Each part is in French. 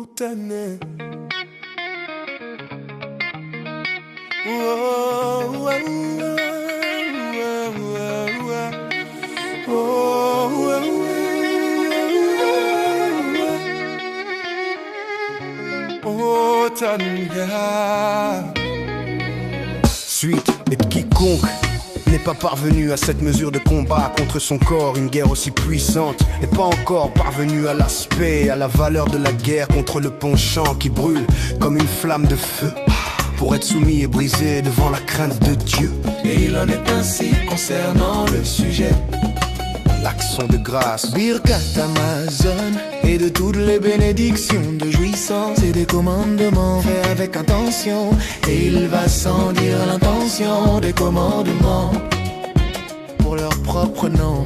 Tane. Oh, oh, oh, oh, oh, Tania. Suite et quiconque n'est pas parvenu à cette mesure de combat contre son corps, une guerre aussi puissante n'est pas encore parvenu à l'aspect, à la valeur de la guerre contre le penchant qui brûle comme une flamme de feu pour être soumis et brisé devant la crainte de Dieu. Et il en est ainsi concernant le sujet. L'action de grâce, Birkat Amazon, et de toutes les bénédictions, de jouissance et des commandements faits avec intention. Et il va sans dire l'intention des commandements pour leur propre nom.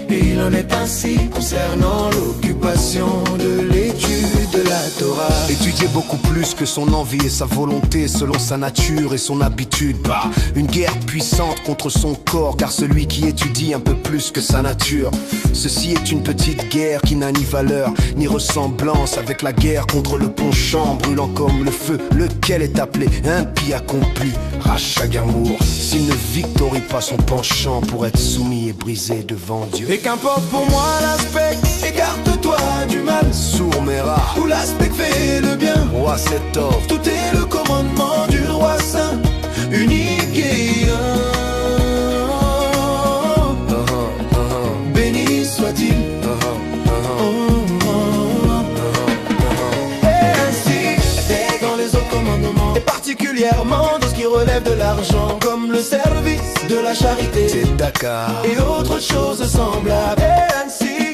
Et il en est ainsi concernant l'occupation de l'étude de la Torah. étudier beaucoup plus que son envie et sa volonté selon sa nature et son habitude. Bah, une guerre puissante contre son corps, car celui qui étudie un peu plus que sa nature. Ceci est une petite guerre qui n'a ni valeur ni ressemblance avec la guerre contre le penchant brûlant comme le feu, lequel est appelé impie accompli. Rachagamour, s'il ne victorie pas son penchant pour être soumis et brisé devant Dieu. Et qu'importe pour moi l'aspect, écarte-toi du mal. Sourmera, Où l'aspect fait le bien, roi cet or, tout est le commandement du roi saint, unique et un. Béni soit-il. Et ainsi, c'est dans les autres commandements, et particulièrement dans ce qui relève de l'argent, comme le service de la charité, c'est Dakar. et autres choses semblables. Et ainsi,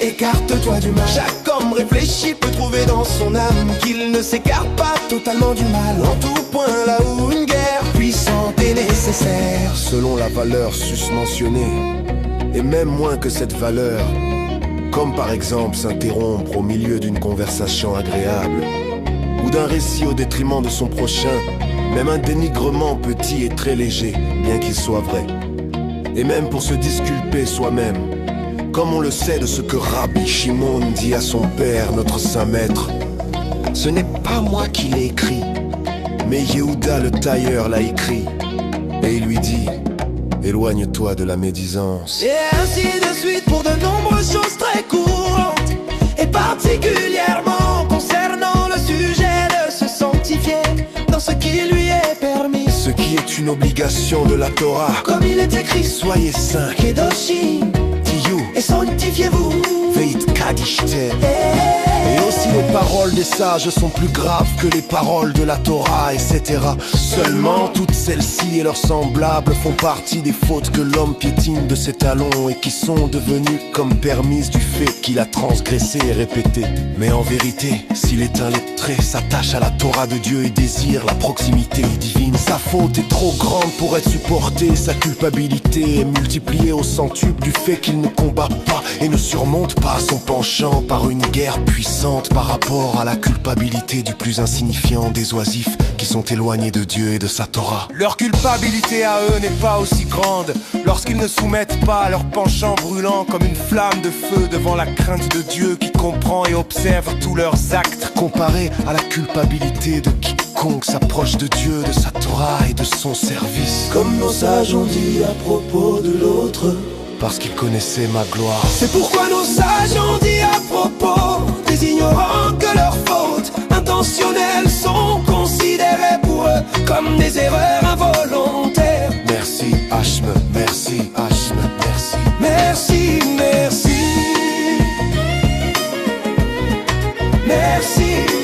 écarte-toi du mal. Chaque homme réfléchi peut trouver dans son âme qu'il ne s'écarte pas totalement du mal. En tout point, là où une guerre puissante est nécessaire, Selon la valeur susmentionnée, et même moins que cette valeur, comme par exemple s'interrompre au milieu d'une conversation agréable, ou d'un récit au détriment de son prochain, même un dénigrement petit et très léger, bien qu'il soit vrai, et même pour se disculper soi-même, comme on le sait de ce que Rabbi Shimon dit à son père, notre saint maître. Ce n'est pas moi qui l'ai écrit, mais Yehuda le tailleur l'a écrit, et il lui dit: éloigne-toi de la médisance. et ainsi de suite pour de nombreuses choses très courantes, et particulièrement concernant le sujet de se sanctifier dans ce qui lui est permis. Ce qui est une obligation de la Torah. Comme il est écrit, Soyez saints, Kedoshim, Tiyu, et sanctifiez-vous. Veit Kadishtem. Et aussi les paroles des sages sont plus graves que les paroles de la Torah, etc. Seulement toutes celles-ci et leurs semblables font partie des fautes que l'homme piétine de ses talons et qui sont devenues comme permises du fait qu'il a transgressé et répété. Mais en vérité, s'il est un lettré, s'attache à la Torah de Dieu et désire la proximité divine, sa faute est trop grande pour être supportée, sa culpabilité est multipliée au centuple du fait qu'il ne combat pas et ne surmonte pas son penchant par une guerre puissante par rapport à la culpabilité du plus insignifiant des oisifs qui sont éloignés de Dieu et de sa Torah. Leur culpabilité à eux n'est pas aussi grande lorsqu'ils ne soumettent pas à leur penchant brûlant comme une flamme de feu devant la crainte de Dieu qui comprend et observe tous leurs actes, comparé à la culpabilité de quiconque s'approche de Dieu, de sa Torah et de son service. Comme nos sages ont dit à propos de l'autre, Parce qu'ils connaissaient ma gloire. c'est pourquoi nos sages ont dit à propos des ignorants que leurs fautes intentionnelles sont considérées pour eux comme des erreurs involontaires. Merci Hashme, merci Hashme, merci. Merci, merci. Merci.